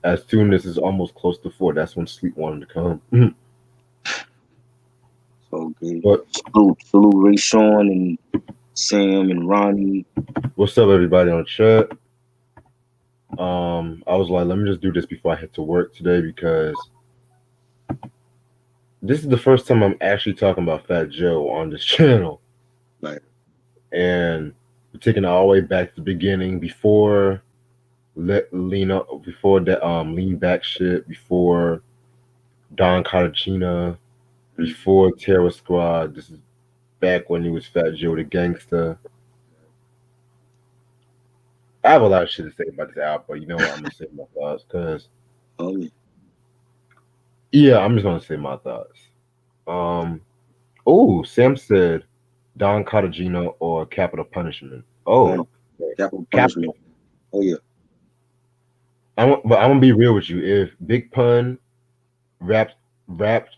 as soon as it's almost close to 4, that's when sleep wanted to come. So good. But Salute Ray Sean and Sam and Ronnie. what's up, everybody on chat? I was like, let me just do this before I head to work today because this is the first time I'm actually talking about Fat Joe on this channel, Like, and we're taking it all the way back to the beginning before lean up, before that lean back shit, before Don Cartagena, mm, before Terror Squad. This is back when he was Fat Joe the Gangsta. I have a lot of shit to say about this album, but you know what? I'm gonna say my thoughts because oh yeah. yeah, I'm just gonna say my thoughts. Um, oh, Sam said Don Cartagena or Capital Punishment. Oh, Capital Punishment. Capital. Oh yeah. But I'm gonna be real with you. If Big Pun raps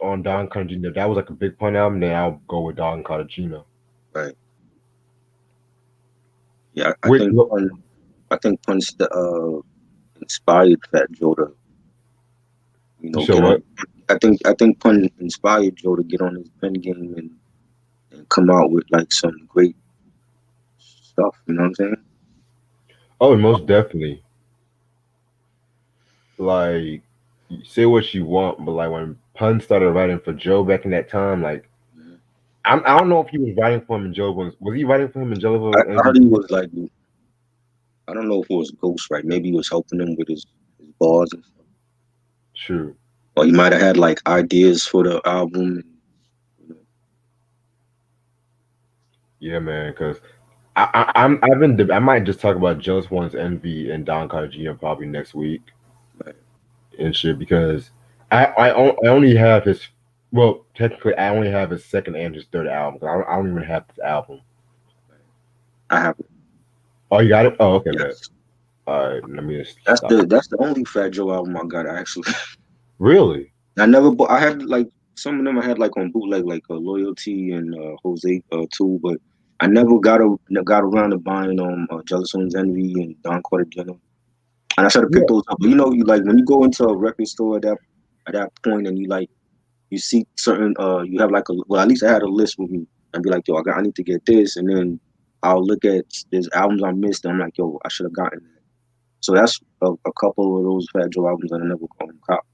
on Don Cartagena, if that was like a Big Pun album, then I'll go with Don Cartagena. Right. Yeah, Wait, look, I think Punch inspired Fat Joe to, you said get on. what? I think Pun inspired Joe to get on his pen game and come out with like some great stuff. You know what I'm saying? Oh, most definitely. Like, you say what you want, but like when Pun started writing for Joe back in that time, like Mhm. I don't know if he was writing for him in Joe was he writing for him in Joe I heard he MVP? was like, I don't know if it was Ghost, right? Maybe he was helping him with his bars and stuff. True. Or he might have had like ideas for the album. And, you know, Yeah, man. Because I've been I might just talk about Just One's Envy and Don Cargino probably next week like, and shit because I only have his well technically I only have his second and his third album 'cause I don't even have this album. I have it. Oh, you got it? Oh, okay, bet. Yes. All right, let me just stop. That's the only Fat Joe album I got actually. Really? I never bought. I had like some of them I had like on bootleg, like Loyalty and Jose too, but I never got around to buying Jealous One's Envy and Don Cartagena. And I should have Yeah. picked those up. But you know, you like when you go into a record store at that point and you like you see certain you have like a well at least I had a list with me and be like, yo, I need to get this, and then I'll look at there's albums I missed and I'm like, yo, I should have gotten that. So that's a couple of those Fat Joe albums that I never caught.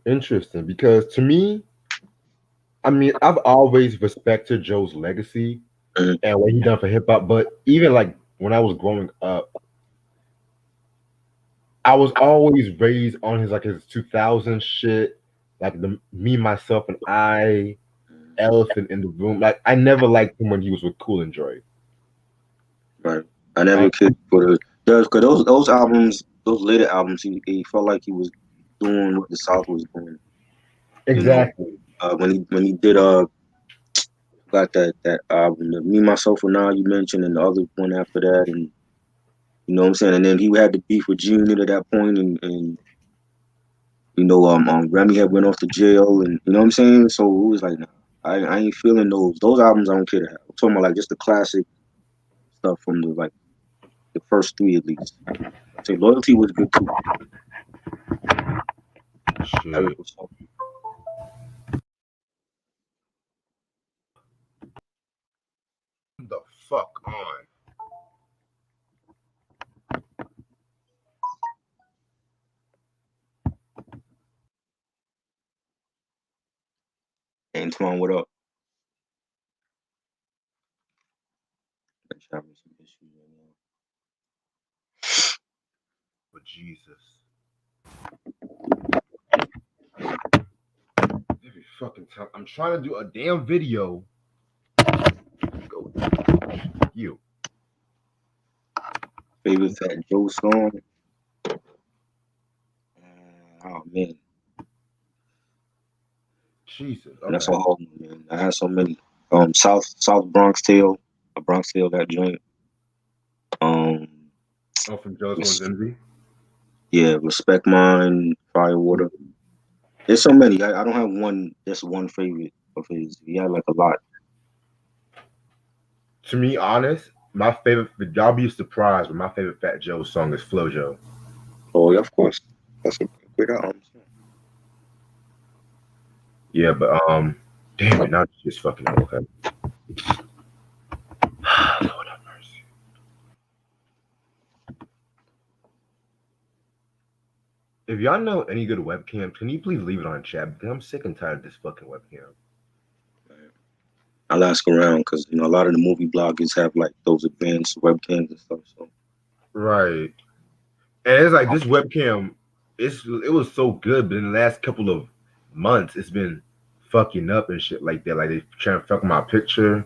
Interesting because to me, I mean, I've always respected Joe's legacy Mhm. and what he done for hip hop, but even like when I was growing up, I was always raised on his 2000 shit, like the me myself and I, Elephant in the Room. Like I never liked him when he was with Cool and Dre. Right. I never Like cared for cause those albums, those later albums, he felt like he was doing what the South was doing. You know, exactly. when he did got that album, the Me Myself and Now you mentioned, and the other one after that, and you know what I'm saying, and then he had the beef with Junior at that point, and Remy had went off to jail, and you know what I'm saying, so it was like, nah, I ain't feeling those albums. I don't care to have. I'm talking about like just the classic stuff from the first three at least. I say Loyalty was good too. Eric Shit. was so The fuck on. Antoine, what up? Let's having some issues right now. But Jesus. Every fucking time. I'm trying to do a damn video. Go you. Favorite Fat Joe song? Oh man, Jesus. and that's a Okay. hard one, man. I had so many. South Bronx Tale, a Bronx Tale that joint. Um, Oh, from Joe's One's res- Envy. yeah, Respect Mine, Firewater. There's so many. I don't have just one favorite of his. He had like a lot. To be honest, my favorite, y'all be surprised, but my favorite Fat Joe song is Flojo. Oh yeah, of course. That's a great Yeah, but damn it, now it's just fucking okay. Lord have mercy. If y'all know any good webcams, can you please leave it on chat? Because I'm sick and tired of this fucking webcam. I'll ask around because a lot of the movie bloggers have like those advanced webcams and stuff. So Right. And it's like this webcam, it was so good, but in the last couple of months, it's been fucking up and shit like that. Like they trying to fuck my picture,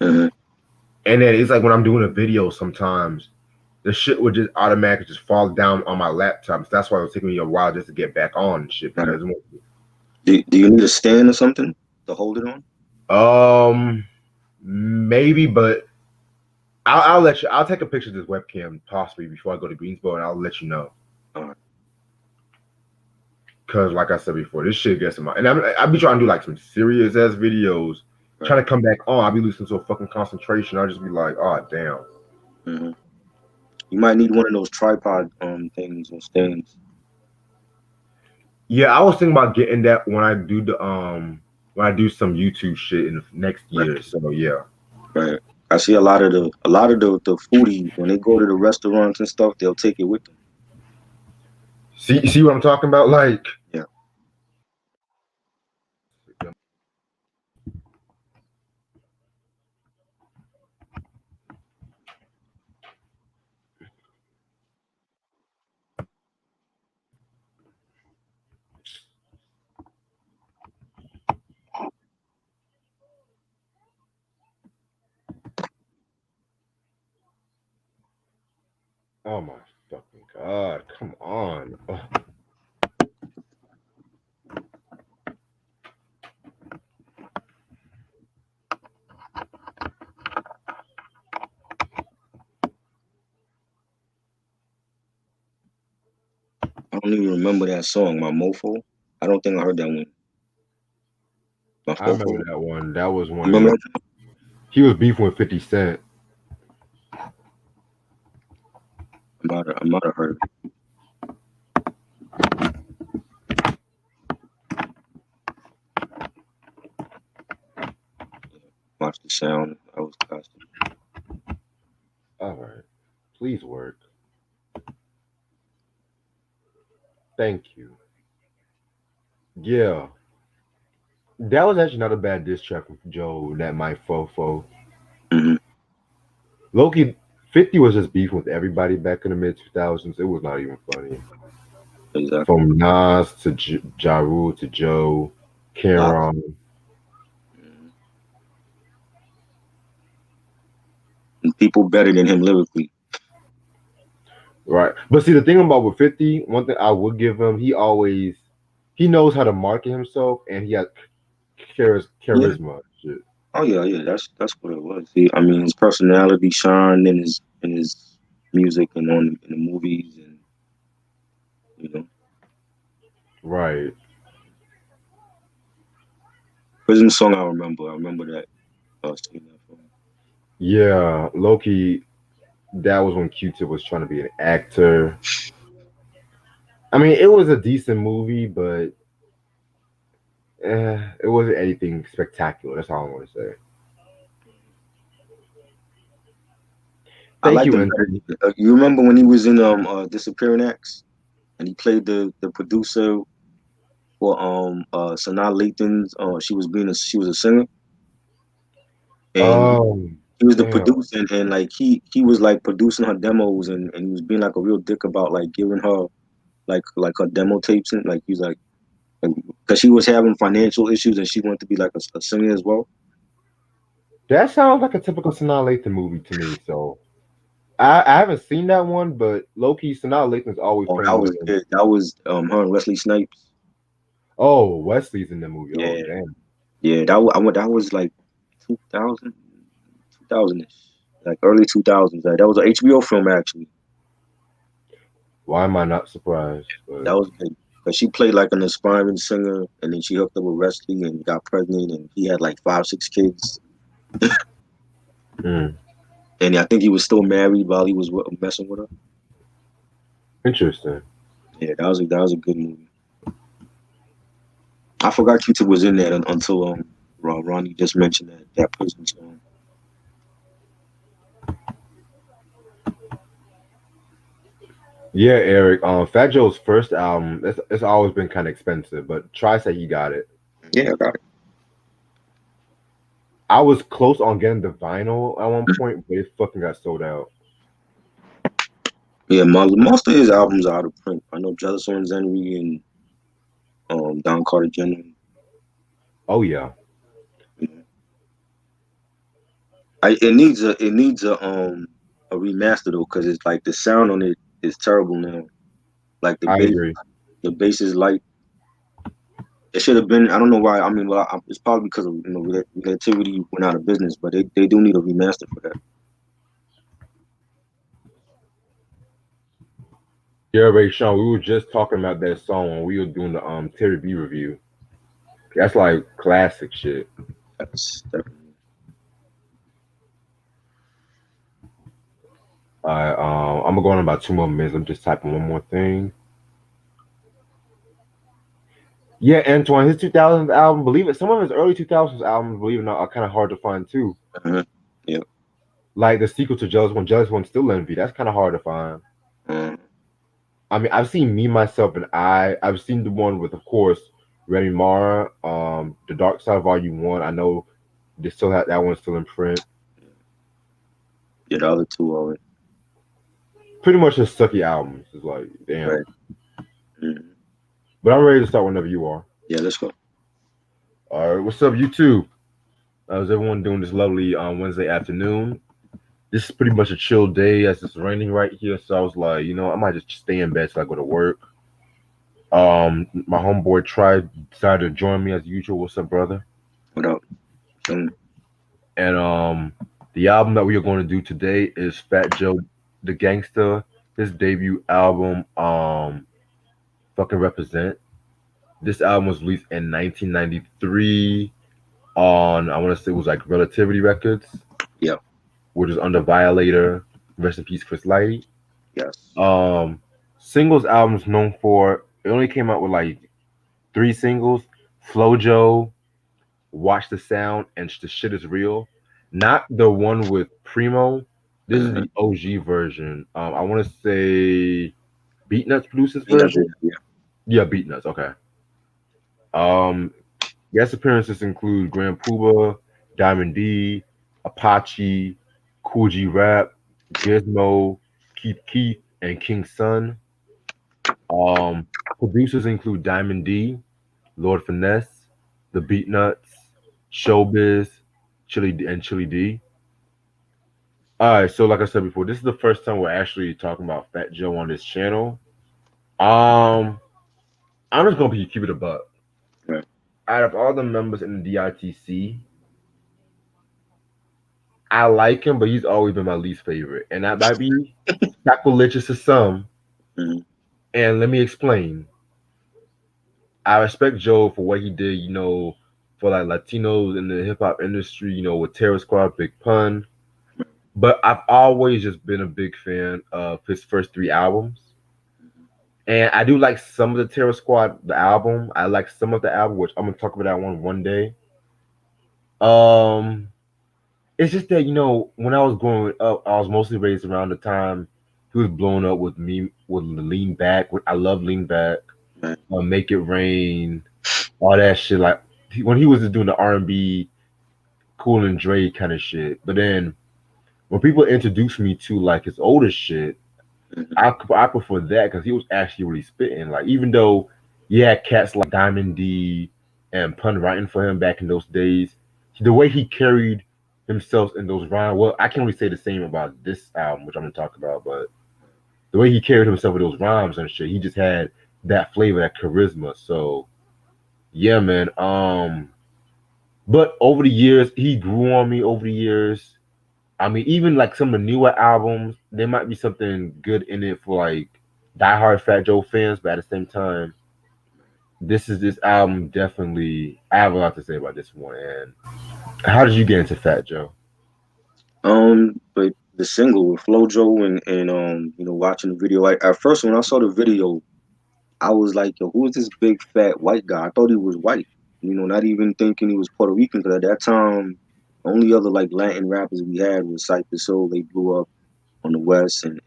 uh and then it's like when I'm doing a video, sometimes the shit would just automatically just fall down on my laptop. So that's why it was taking me a while just to get back on and shit right. because Do you need a stand or something to hold it on? maybe, but I'll let you. I'll take a picture of this webcam possibly before I go to Greensboro, and I'll let you know. All right. Cause like I said before, this shit gets in my and I be trying to do like some serious ass videos, Right. trying to come back on. I be losing to a fucking concentration. I just be like, oh damn. hmm You might need one of those tripod things or stands. Yeah, I was thinking about getting that when I do some YouTube shit in the next Right. year. So yeah. Right. I see a lot of the foodies when they go to the restaurants and stuff, they'll take it with them. See what I'm talking about? Like, Yeah. oh my fucking god, come on. Ugh. I don't even remember that song, My Mofo. I don't think I heard that one. My I remember Fofo. that one. That was when Remember that? he was beefing with 50 Cent. I might have heard it. Watch the sound. I was custom. All right, please work. Thank you. Yeah, that was actually not a bad diss track from Joe. That my fofo. hmm Loki 50 was just beefing with everybody back in the mid 2000s. It was not even funny. Exactly. From Nas to Ja Rule to Joe, Lots. Cameron. Mhm. And people better than him lyrically. Right. But see, the thing about with 50, one thing I would give him, he knows how to market himself and he has Yeah. charisma. Shit. Oh yeah, yeah. That's what it was. I mean, his personality shined in his music and on in the movies and you know, Right. prison song. I remember. I remember that. Seeing that film. Yeah. Loki, that was when Q Tip was trying to be an actor. I mean, it was a decent movie, but it wasn't anything spectacular. That's all I want to say. I Thank liked you, him Anthony. better. You remember when he was in Disappearing Acts and he played the producer for Sanaa Lathan's she was a singer and Oh, he was the damn. producer and like he was like producing her demos and he was being like a real dick about like giving her like her demo tapes and like he's like because she was having financial issues and she wanted to be like a singer as well. That sounds like a typical Sanaa Lathan movie to me. So I haven't seen that one, but Loki Sanaa Lathan's always Oh, that playing was with him. good. That was her and Wesley Snipes. Oh, Wesley's in the movie. Oh, Yeah, damn. yeah. That was like 2000, 2000 ish, like early 2000s. Like, that was an HBO film actually. Why am I not surprised? But That was good because she played like an aspiring singer, and then she hooked up with Wesley and got pregnant, and he had like 5, 6 kids. hmm, And I think he was still married while he was messing with her. interesting. Yeah, that was a good movie. I forgot Q-Tip was in that until Ronnie just mentioned that prison song. Yeah, Eric. Fat Joe's first album, it's always been kind of expensive, but Try say he got it. Yeah, I got it. I was close on getting the vinyl at one point, but it fucking got sold out. Yeah, most of his albums are out of print. I know Jealous on Zenry and Don Carter Jr. Oh yeah, You know, it needs a remaster though, because it's like the sound on it is terrible now. Like I agree. the bass is light. It should have been. I don't know why. I mean, well, it's probably because of relativity went out of business, but they do need a remaster for that. Yeah, Ray Sean, we were just talking about that song when we were doing the Terry B review. That's like classic shit. That's definitely I'm gonna go on about 2 more minutes. I'm just typing one more thing. Yeah, Antoine, his 2000s album, believe it, some of his early 2000s albums, believe it or not, are kind of hard to find too. uh yeah. Like the sequel to Jealous One, Still Envy. That's kind of hard to find. Uh, I mean, I've seen Me, Myself, and I. I've seen the one with, of course, Remy Mara, The Dark Side Volume One. I know they still have that one still in print. yeah, the other two are Pretty much just sucky albums. It's like, damn. right. Mhm. But I'm ready to start whenever you are. Yeah, let's go. All right, what's up, YouTube? How's everyone doing this lovely Wednesday afternoon? This is pretty much a chill day as it's raining right here. So I was like, I might just stay in bed till I go to work. My homeboy tried decided to join me as usual. What's up, brother? What up? Um, And the album that we are going to do today is Fat Joe the Gangsta, his debut album, fucking Represent. This album was released in 1993 on, I want to say it was like Relativity Records, yeah. which is under Violator. Rest in peace, Chris Lighty. Yes. Um, Singles albums known for, it only came out with like three singles: Flojo, Watch the Sound, and The Shit Is Real. Not the one with Primo. This is Uh-huh. the OG version. I want to say Beatnuts produced this Ain't nothing. version. Yeah. Yeah, Beatnuts. Okay. Um, Guest appearances include Grand Puba, Diamond D, Apache, Cool G Rap, Gizmo, Keith Keith, and King Sun. Um, Producers include Diamond D, Lord Finesse, The Beatnuts, Showbiz, Chili D. All right, so like I said before, this is the first time we're actually talking about Fat Joe on this channel. Um, I'm just gonna keep it a buck. Right. Out of all the members in the DITC, I like him, but he's always been my least favorite, and that might be sacrilegious to some. Mm-hmm. And let me explain. I respect Joe for what he did, for like Latinos in the hip hop industry, with Terror Squad, Big Pun. But I've always just been a big fan of his first three albums. And I do like some of the Terror Squad, the album. I like some of the album, which I'm gonna talk about that one day. Um, it's just that when I was growing up, I was mostly raised around the time he was blowing up with me with Lean Back. I love Lean Back, Right. Make It Rain, all that shit. Like when he was just doing the R&B, Cool and Dre kind of shit. But then when people introduced me to like his older shit, Mm-hmm. I prefer that because he was actually really spitting. Like even though you had cats like Diamond D and Pun writing for him back in those days, the way he carried himself in those rhymes. Well, I can't really say the same about this album, which I'm gonna talk about, but the way he carried himself with those rhymes and shit, he just had that flavor, that charisma. So yeah, man. But over the years, he grew on me over the years. I mean, even like some of the newer albums, there might be something good in it for like diehard Fat Joe fans, but at the same time, this album definitely. I have a lot to say about this one. And how did you get into Fat Joe? But the single with FloJo and watching the video. At first when I saw the video, I was like, yo, who is this big fat white guy? I thought he was white. Not even thinking he was Puerto Rican. Because at that time, the only other like Latin rappers we had was Cypress Hill. They blew up on the West, and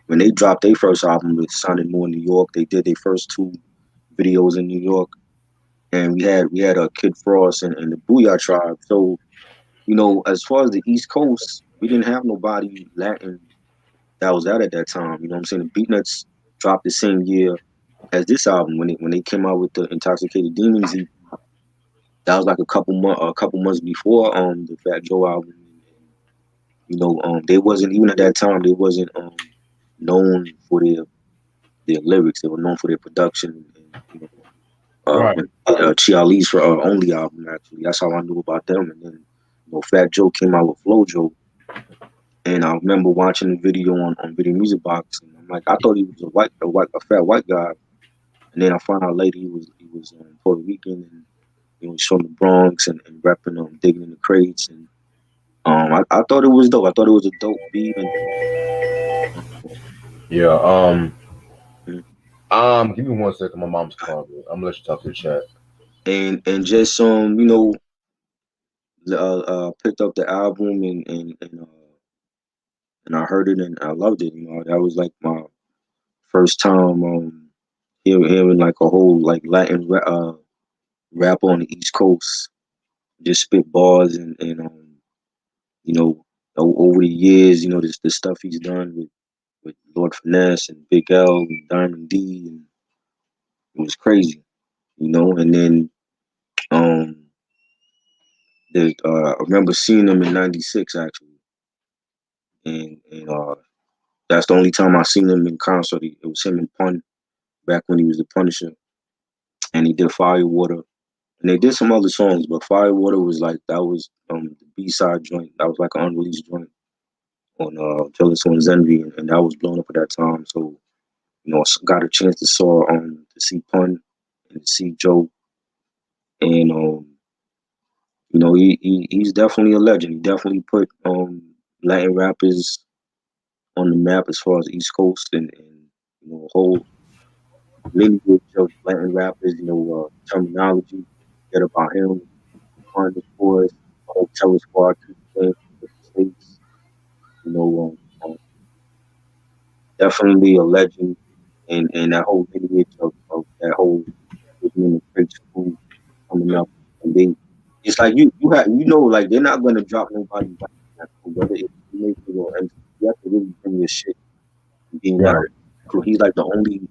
when they dropped their first album, it sounded more New York. They did their first two videos in New York, and we had a Kid Frost and the Booyah Tribe. So as far as the East Coast, we didn't have nobody Latin that was out at that time. You know what I'm saying? The Beatnuts dropped the same year as this album when they came out with the Intoxicated Demons EP. That was like a couple months before the Fat Joe album. And, they wasn't even at that time. They wasn't known for their lyrics. They were known for their production. And Right. Chia Lee's for only album actually. That's how I knew about them. And then Fat Joe came out with Flojo, and I remember watching the video on Video Music Box, and I'm like, I thought he was a fat white guy, and then I found out later he was Puerto Rican, and he's from the Bronx and repping digging in the crates, and I thought it was dope. I thought it was a dope beat, Yeah. and Give me 1 second. My mom's calling me. I'm gonna let you talk to the chat. and just picked up the album and I heard it and I loved it. That was like my first time hearing like a whole like Latin rap on the East Coast, just spit bars and you know over the years, the stuff he's done with Lord Finesse and Big L and Diamond D, and it was crazy, And then um, I remember seeing him in '96 actually, and that's the only time I seen him in concert. It was him and Pun back when he was the Punisher, and he did Firewater. And they did some other songs, but Firewater was like that was the B side joint. That was like an unreleased joint on Jealous One's Envy, and that was blown up at that time. So got a chance to see Pun and to see Joe, and he's definitely a legend. He definitely put Latin rappers on the map as far as East Coast and a whole lineage of Latin rappers. Terminology. Get about him, Pun, of course, the whole Terror Squad, Two Chainz, 50 States. You know, definitely a legend, and that whole lineage of that whole living in the great school coming up, and they it's like like they're not gonna drop nobody back in that crew, whether it's music or MC. You have to really bring your shit and be in that Right. crew. He's like the only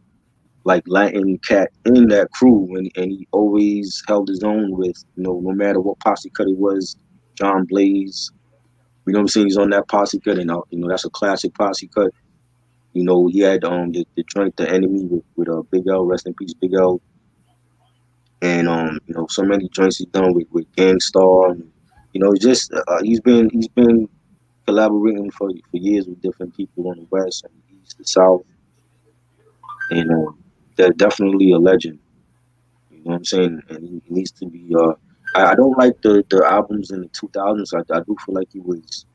like Latin cat in that crew, and he always held his own with no matter what posse cut it was. John Blaze, what I'm saying? He's on that posse cut, and that's a classic posse cut. He had the joint The Enemy with Big L, rest in peace Big L, and so many joints he's done with Gangstar, and just he's been collaborating for years with different people on the West and the East, the South, and they're definitely a legend. You know what I'm saying? And he needs to be. I don't like the albums in the 2000s. I do feel like he was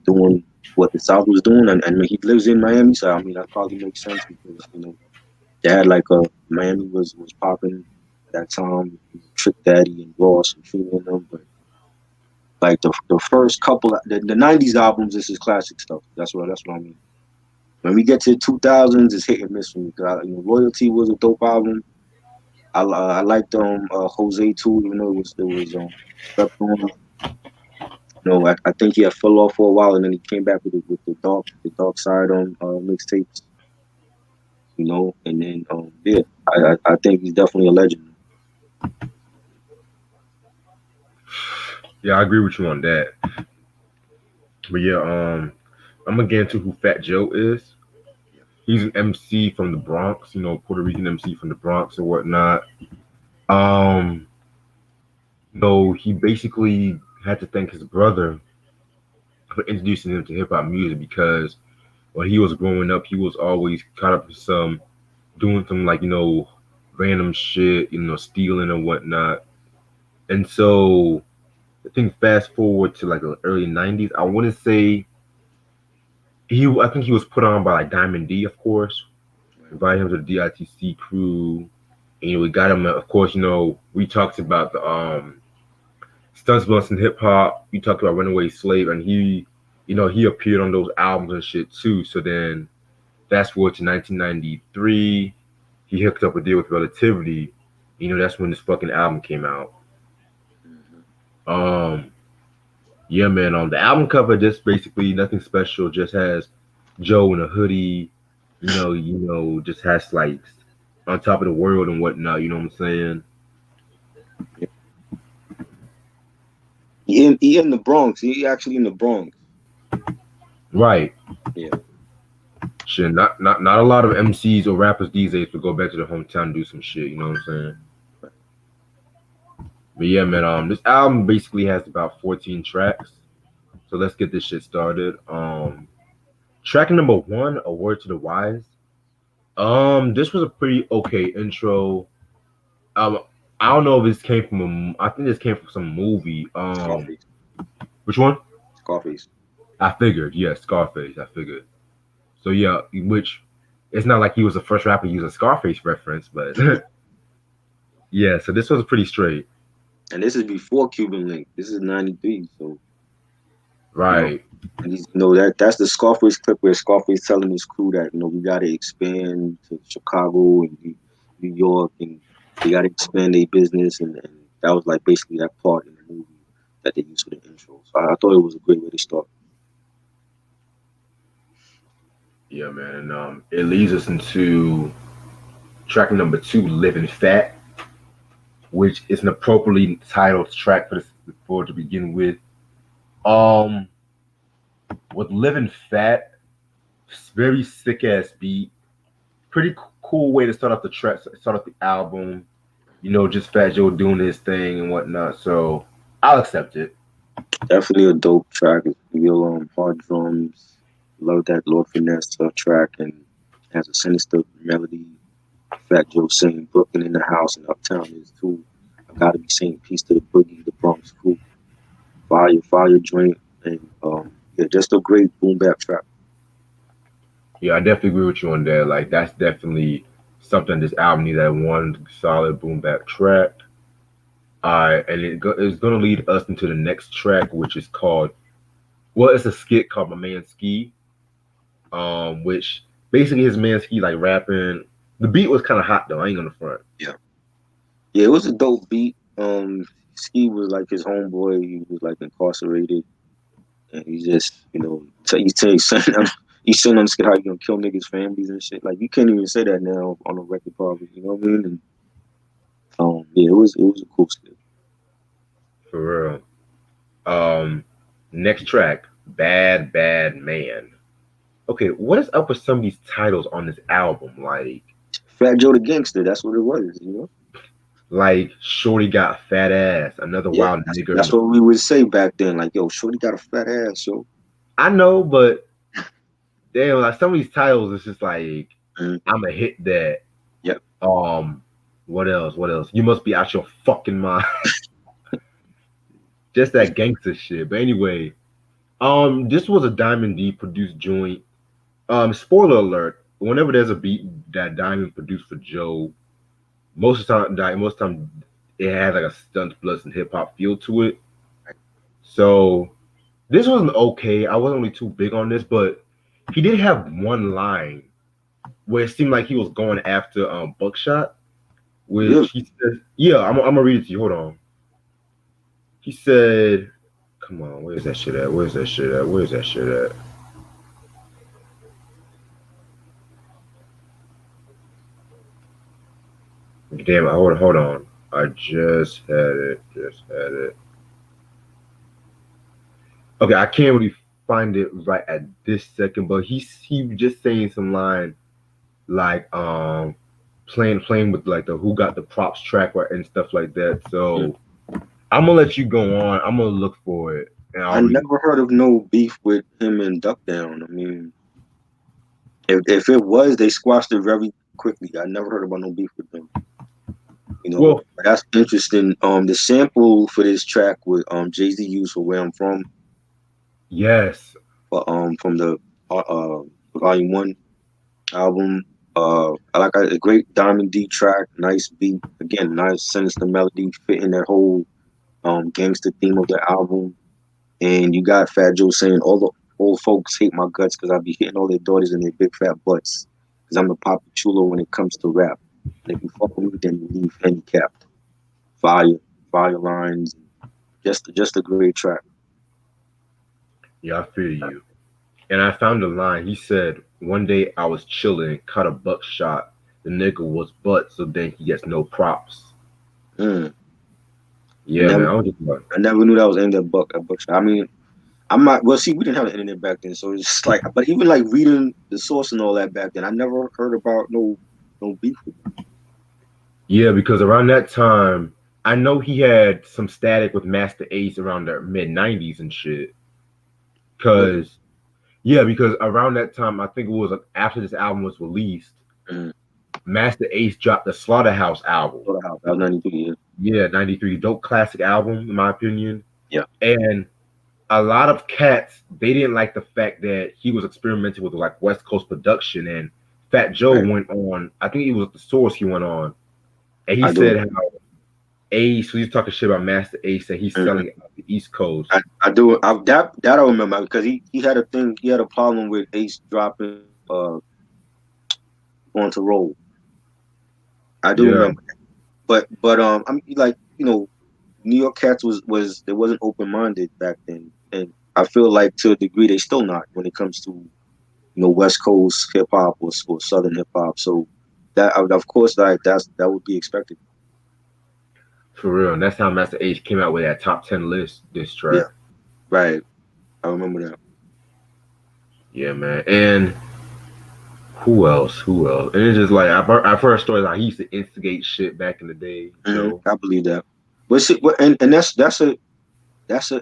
doing what the South was doing, and he lives in Miami, so I mean that probably makes sense because they had like Miami was popping at that time, Trick Daddy and Ross and Trina and them, but like the first couple the '90s albums, this is classic stuff. That's what I mean. When we get to the 2000s, it's hit and miss for me. 'Cause Loyalty was a dope album. I liked Jose too, even though it was slept on. I think he had fell off for a while, and then he came back with the dark side on mixtapes. And then yeah, I think he's definitely a legend. Yeah, I agree with you on that. But yeah, I'm gonna get into who Fat Joe is. He's an MC from the Bronx, Puerto Rican MC from the Bronx or whatnot. Um, he basically had to thank his brother for introducing him to hip hop music because when he was growing up, he was always caught up in some doing some like random shit, stealing and whatnot. And so I think fast forward to like the early '90s, I want to say I think he was put on by like Diamond D, of course, invited him to the DITC crew. And, we got him. Of course, we talked about the stunts busting hip hop. You talked about Runaway Slave, and he appeared on those albums and shit too. So then, fast forward to 1993, he hooked up a deal with Relativity. That's when this fucking album came out. Hmm. Um, yeah, man. The album cover just basically nothing special. Just has Joe in a hoodie. Just has like on top of the world and whatnot. You know what I'm saying? Yeah. He in the Bronx. He actually in the Bronx. Right. Yeah. Shit. Not a lot of MCs or rappers these days would go back to their hometown and do some shit. You know what I'm saying? Right. But yeah, man. This album basically has about 14 tracks. So let's get this shit started. Track number one, A Word to the Wise. This was a pretty okay intro. Um, I don't know if this came from I think this came from some movie. Scarface. Which one? Scarface. I figured, yeah, Scarface. I figured. So yeah, which it's not like he was the first rapper to use a Scarface reference, but yeah. So this was pretty straight, And this is before Cuban Link. This is '93. So you know, right? and he's that's the Scarface clip where Scarface telling his crew that we got to expand to Chicago and New York, and they got to expand their business, and that was like basically that part in the movie that they used for the intro. So I thought it was a great way to start. Yeah, man. And it leads us into track number two, "Living Fat," which is an appropriately titled track for to begin with. Um, with "Living Fat," very sick ass beat, pretty cool way to start off the track, start off the album. Just Fat Joe doing his thing and whatnot. So I'll accept it. Definitely a dope track. It's real hard drums. Love that Lord Finesse track, and has a sinister melody. Fat Joe saying Brooklyn in the house and Uptown is too. I gotta be saying peace to the boogie, the Bronx crew. Fire joint, and yeah, just a great boom bap track. Yeah, I definitely agree with you on that. Like that's definitely something this album needs. That one solid boom bap track. And it's gonna lead us into the next track, which is called it's a skit called My Man Ski. Which basically his man Ski like rapping. The beat was kind of hot though. I ain't gonna front. Yeah, yeah, it was a dope beat. Ski was like his homeboy. He was like incarcerated, and he just he's telling son, he's shouldn't understand how you gonna kill niggas' families and shit. Like you can't even say that now on a record, probably. You know what I mean? And yeah, it was a cool skit. For real. Next track, Bad Bad Man. Okay, what is up with some of these titles on this album? Fat Joe the Gangster, that's what it was. Like Shorty got fat ass, another Yeah, wild that's, nigger. that's what we would say back then. Like, yo, Shorty got a fat ass, yo. I know, but damn, like some of these titles, it's just like Mm, I'm a hit that. yep. What else? What else? You must be out your fucking mind. Just that gangster shit. But anyway, this was a Diamond D produced joint. Spoiler alert: whenever there's a beat that Diamond produced for Joe, most of the time, it has like a stunt plus and hip hop feel to it. So this wasn't okay. I wasn't really too big on this, but he did have one line where it seemed like he was going after Buckshot, Really? which he said, "Yeah, I'm gonna read it to you. Hold on." He said, "Come on, where's that shit at? Where's that shit at? Where's that shit at?" Damn, hold on. I just had it. Just had it. Okay, I can't really find it right at this second, but he was just saying some line like playing with like the who got the props track right and stuff like that. Mm. So I'm gonna let you go on. I'm gonna look for it and I I'll read it. never heard of no beef with him and Duck Down. I mean, if it was, they squashed it very quickly. I never heard about no beef with them. Well, But that's interesting. The sample for this track with Jay-Z used for Where I'm From, yes, but from the Volume 1 album. I like a great Diamond D track, nice beat. Again, nice sinister melody fitting that whole gangster theme of the album. And you got Fat Joe saying all the old folks hate my guts because I be hitting all their daughters in their big fat butts. Because I'm the Papa Chulo when it comes to rap. And if you fuck with me, then you leave handicapped. Fire, fire lines. Just a great track. Yeah, I feel you. And I found a line. He said, "One day I was chilling, caught a buckshot. The nigga was butt, so then he gets no props." Mm. I Yeah, never, man. I was just like, I never knew that was aimed at Buckshot. I mean, I'm not. Well, see, we didn't have the internet back then, so it's just like. But even like reading the source and all that back then, I never heard about no beef with them. yeah, because around that time, I know he had some static with Master Ace around the mid '90s and shit. Really. Cause yeah, because around that time, I think it was after this album was released, Mm. Master Ace dropped the Slaughterhouse album. Slaughterhouse. That was '93. Yeah. Yeah, '93, dope classic album in my opinion. Yeah. And a lot of cats they didn't like the fact that he was experimenting with like West Coast production. And Fat Joe Right. went on, I think it was the source he went on, and he I do. said how Ace, so he's talking shit about Master Ace and he's Hmm. selling it out the East Coast. I do. That I remember because he had a thing. He had a problem with Ace dropping onto roll. I do Yeah, remember. But I'm like New York cats was they wasn't open minded back then, and I feel like to a degree they still not when it comes to West Coast hip hop or Southern hip hop. So that of course that would be expected. for real. And that's how Master Ace came out with that top 10 list this Yeah, track. right. I remember that. Yeah, man. And who else? Who else? And it's just like I've heard stories like he used to instigate shit back in the day, Joe. I believe that. But see, and that's an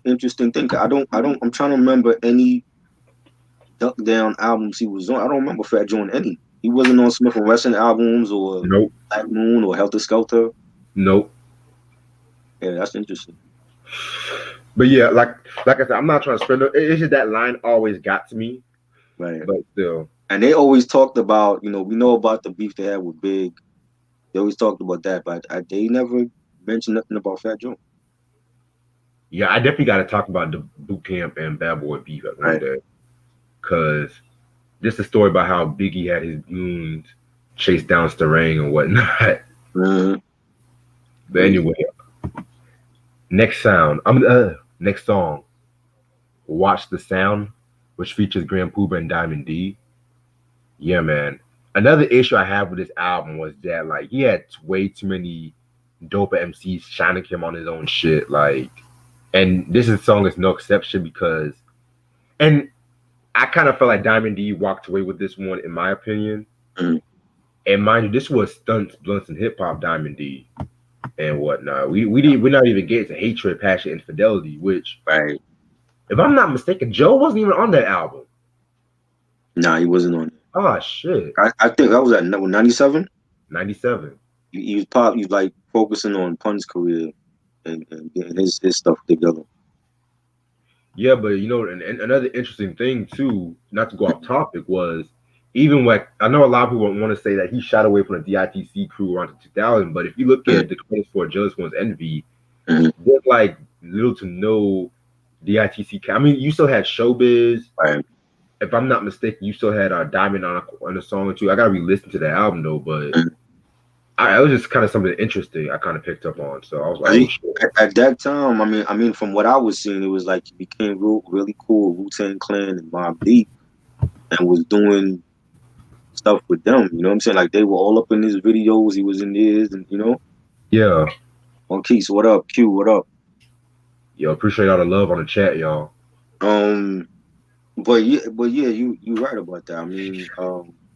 interesting thing. 'Cause I'm trying to remember any Duck Down albums he was on. I don't remember Fat Joe on any. He wasn't on Smith and Wesson albums or Nope. Black Moon or Helter Skelter. Nope. Yeah, that's interesting. But yeah, like I said, I'm not trying to spread. It's just that line always got to me. Right. But still, And they always talked about, we know about the beef they had with Big. They always talked about that, but they never mentioned nothing about Fat Joe. yeah, I definitely got to talk about the boot camp and Bad Boy beef at one Right. day, cause just a story about how Biggie had his goons chase down Starang and whatnot. Mm-hmm. But anyway, next song, "Watch the Sound," which features Grand Puba and Diamond D. Yeah, man. Another issue I have with this album was that like he had way too many dope MCs shining him on his own shit. Like, and song is no exception because, and I kind of felt like Diamond D walked away with this one in my opinion. Mm-hmm. And mind you, this was stunts, blunts, and hip hop Diamond D and whatnot. We're not even getting to hatred, passion, infidelity. Which, Right. if I'm not mistaken, Joe wasn't even on that album. Nah, he wasn't on it. Oh shit, I think that was at number 97. '97. He was like focusing on Pun's career and getting his stuff together. Yeah, but and another interesting thing too, not to go off topic, was even like I know a lot of people want to say that he shot away from the DITC crew around the 2000, but if you look Mm-hmm. at the credits for Jealous One's Envy, Mm-hmm. there's like little to no DITC. I mean, you still had Showbiz. Right. If I'm not mistaken, you still had Diamond on a song or two. I gotta re-listen to the album though, but Mm-hmm. it was just kind of something interesting I kind of picked up on. So I was like, 'Cause oh shit. at that time, I mean, from what I was seeing, it was like he became really cool with Wu-Tang Clan and Mobb Deep, and was doing stuff with them. You know what I'm saying? Like they were all up in his videos. He was in his, and Yeah, on Keys, what up? Q, what up? yo, appreciate all the love on the chat, y'all. Um, but yeah, you right about that. I mean,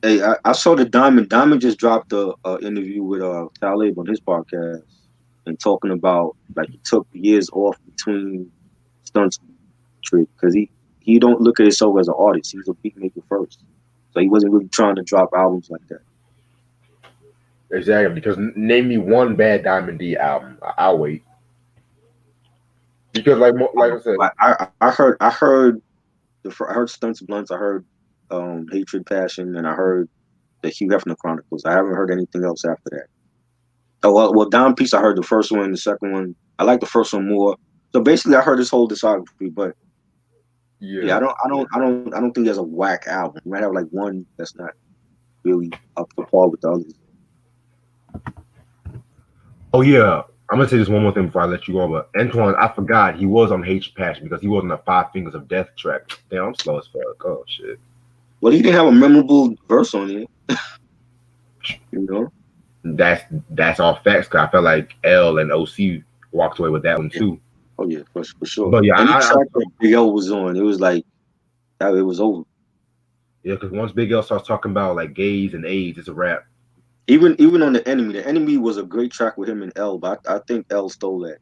hey, I saw the Diamond just dropped a interview with Talib on his podcast and talking about like he took years off between stunts trick because he don't look at himself as an artist. He's a beat maker first, so he wasn't really trying to drop albums like that. Exactly, because name me one bad Diamond D album. I'll wait. Because like I said, I heard stunts blunts. I heard hatred passion, and I heard the Hugh Hefner Chronicles. I haven't heard anything else after that. Oh well, Dime Piece. I heard the first one, the second one. I like the first one more. So basically, I heard his whole discography, but yeah, Yeah. I don't think there's a whack album. You might have like one that's not really up to par with the others. Oh yeah. I'm gonna say just one more thing before I let you go. But Antoine, I forgot he was on H Passion because he was on the Five Fingers of Death track. Damn, I'm slow as fuck. Oh shit. Well, he didn't have a memorable verse on it, you know. That's all facts. Cause I felt like L and OC walked away with that one Yeah. too. Oh yeah, for sure. But yeah, Any I track that Big L was on, it was like it was over. yeah, because once Big L starts talking about like gays and AIDS, it's a wrap. Even on the enemy was a great track with him and L, but I think L stole that.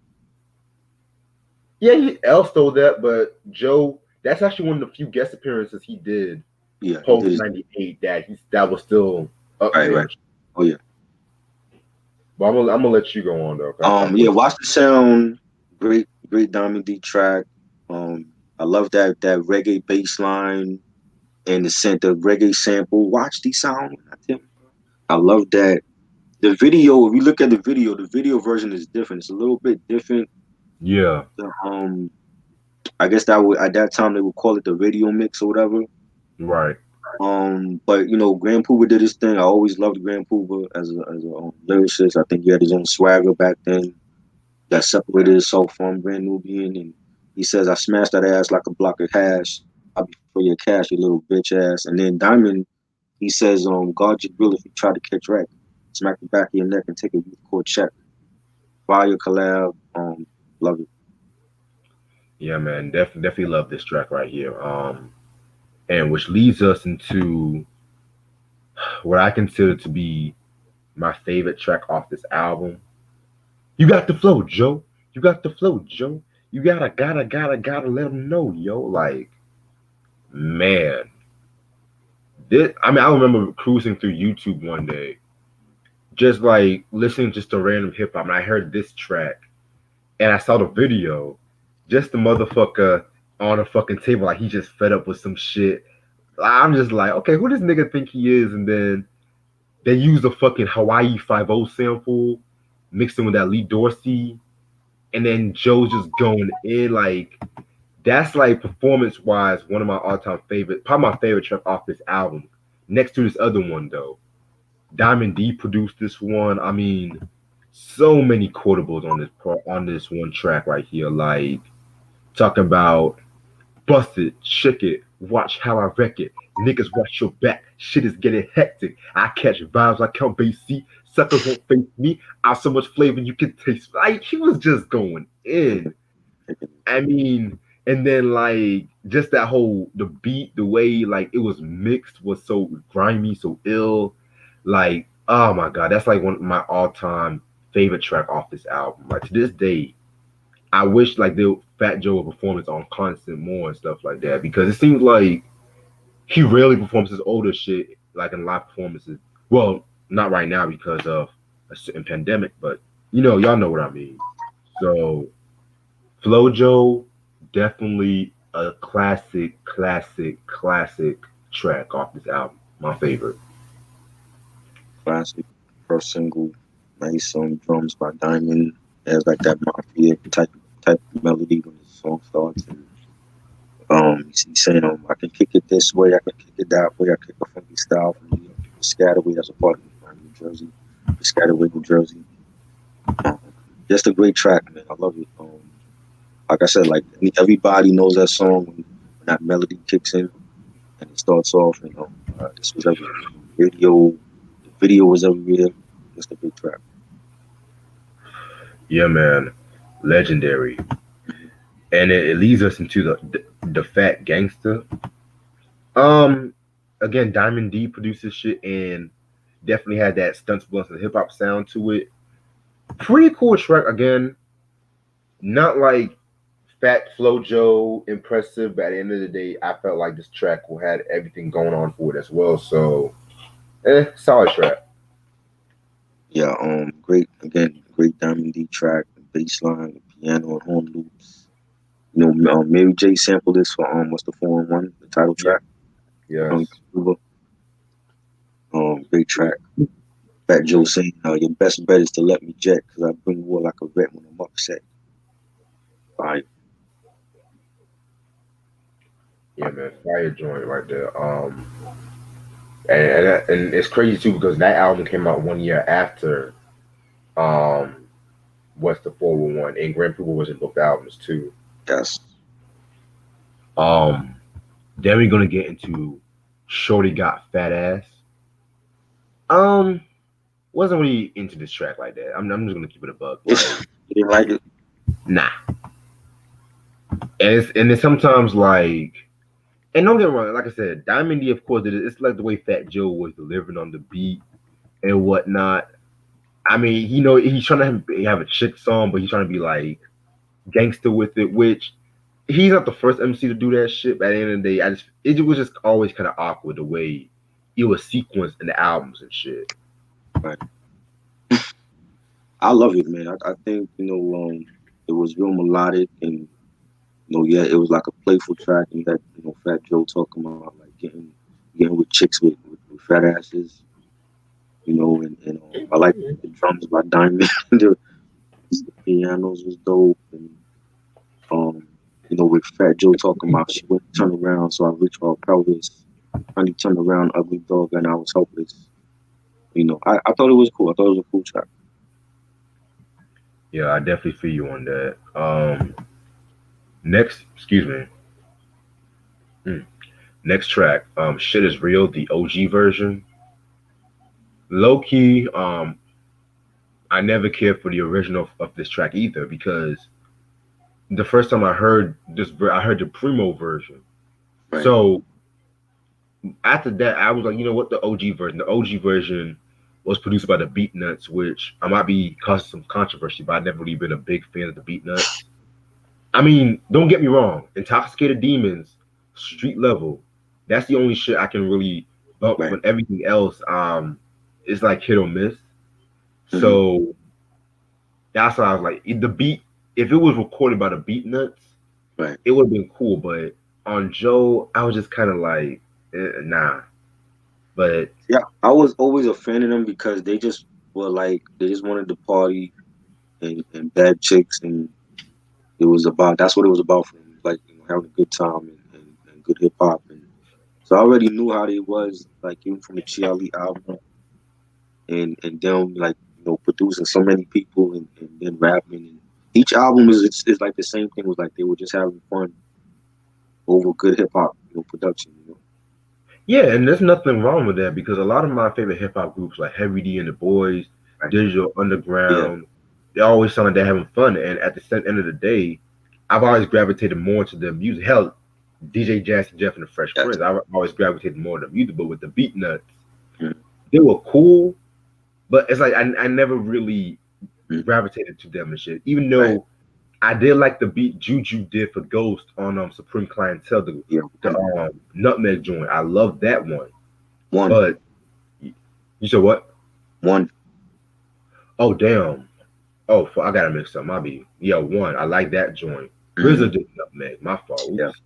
Yeah, L stole that, but Joe, that's actually one of the few guest appearances he did Yeah, he did post his '98 that was still up right, right. there. Oh yeah. But I'm gonna let you go on though. 'Cause I Yeah, feel Watch the Sound, great Diamond D track. I love that reggae bass line and the reggae sample. Watch the sound. I love that. The video, if you look at the video version is different. It's a little bit different. yeah, Um, I guess that would at that time they would call it the radio mix or whatever. right. But you know, Grand Pooba did his thing. I always loved Grand Pooba as a lyricist. I think he had his own swagger back then. That separated himself from Brand Nubian, and he says, "I smashed that ass like a block of hash. I'll be for your cash, you little bitch ass." And then Diamond, he says, "Guard your grill if you try to catch wreck. Smack the back of your neck and take a youth court check." Fire collab, love it. Yeah, man, definitely love this track right here. And which leads us into what I consider to be my favorite track off this album. You got the flow, Joe. You got the flow, Joe. You gotta let them know, yo. Like, man, this. I mean, I remember cruising through YouTube one day, just like listening just to random hip hop, and I heard this track, and I saw the video, just the motherfucker on a fucking table, like he just fed up with some shit. I'm just like, okay, who does nigga think he is? And then they use a fucking Hawaii 5 sample, mixed in with that Lee Dorsey, and then Joe's just going in like that's like performance wise one of my all time favorite, probably my favorite track off this album. Next to this other one though, Diamond D produced this one. I mean, so many quotables on this one track right here. Like talking about bust it, shake it, watch how I wreck it. Niggas watch your back. Shit is getting hectic. I catch vibes like Count Basie. Suckers won't face me. I have so much flavor you can taste. Like he was just going in. I mean, and then like just that whole the beat, the way like it was mixed was so grimy, so ill. Like, oh my god, that's like one of my all time favorite track off this album. Like to this day, I wish like the Fat Joe performance on Constant more and stuff like that because it seems like he rarely performs his older shit like in live performances. Well, not right now because of a certain pandemic, but y'all know what I mean. So Flojo, definitely a classic track off this album. My favorite. Classic. First single, nice drums by Diamond. It has like that mafia type of melody when the song starts. And he's saying, I can kick it this way, I can kick it that way, I kick a funky style from New York to Piscataway. That's a part of New Jersey. Piscataway, New Jersey. Um, just a great track, man. I love it. Like I said, like everybody knows that song when that melody kicks in and it starts off. And this was everywhere. The video was everywhere. Just a big track. Yeah, man. Legendary. And it leads us into the Fat Gangsta. Um, Again, Diamond D produces shit and definitely had that stunts blunts and hip hop sound to it. Pretty cool track again. Not like Fat Flojo impressive, but at the end of the day, I felt like this track had everything going on for it as well. So, solid track. Yeah, great Diamond D track, bass line, piano and horn loops. You know, Mary J sampled this for what's the 4-in-1, the title Yeah. track. Yes. Cuba. Great track. Fat Joe saying, "Your best bet is to let me jet, cause I bring war like a vet when I'm upset." Fire. Yeah, man, fire joint right there. And it's crazy too because that album came out 1 year after um what's the 411 and Grand Proof was in both albums too. Yes. Um, then we're gonna get into Shorty Got Fat Ass. Um, wasn't really into this track like that. I'm just gonna keep it a buck. You Like, didn't like it? nah. And it's sometimes like, and don't get me wrong. Like I said, Diamond D, of course, it's like the way Fat Joe was delivering on the beat and whatnot. I mean, he's trying to have a chick song, but he's trying to be like gangster with it, which he's not the first MC to do that shit. But at the end of the day, it was just always kind of awkward the way it was sequenced in the albums and shit. Right. I love it, man. I think it was real melodic, and yeah, it was like a playful track, and that Fat Joe talking about like getting with chicks with fat asses, and I like the drums by Diamond. The pianos was dope, and um, with Fat Joe talking about she wouldn't turn around, so I reached for her pelvis. Honey turned around, ugly dog, and I was helpless. I thought it was cool. I thought it was a cool track. Yeah, I definitely feel you on that. Next, excuse me. Mm. Next track, "Shit Is Real," the OG version. Low key, I never cared for the original of this track either because the first time I heard I heard the Primo version. Right, So after that, I was like, you know what, the OG version. The OG version was produced by the Beat Nuts, which I might be causing some controversy, but I've never really been a big fan of the Beat Nuts. I mean, don't get me wrong, Intoxicated Demons, street level, that's the only shit I can really bump. right. But everything else, is like hit or miss. Hmm. So that's why I was like, the beat. If it was recorded by the Beat Nuts, Right. it would have been cool. But on Joe, I was just kind of like, nah. But Yeah, I was always a fan of them because they just were like they just wanted to party and bad chicks, and that's what it was about for them, like having a good time and good hip hop, and so I already knew how they was like even from the Chiali album, and them like producing so many people and then rapping, and each album is like the same thing, was like they were just having fun over good hip hop production. yeah, and there's nothing wrong with that because a lot of my favorite hip hop groups like Heavy D and the Boys, Right. Digital Yeah. Underground, they always sound like they're having fun. And at the end of the day, I've always gravitated more to the music. Hell, DJ Jazz and Jeff and the Fresh Yes. Prince, I always gravitated more to the music. But with the Beat Nuts, Mm-hmm. they were cool, but it's like I never really Mm-hmm. gravitated to them and shit. Even Right. though I did like the beat Juju did for Ghost on Supreme Clientele, Yeah. the Nutmeg joint. I love that one. One. But you said what? One. Oh damn. Oh, I gotta mix up. My be yeah one. I like that joint. Mm-hmm. RZA did Nutmeg. My fault. Yeah. Oops.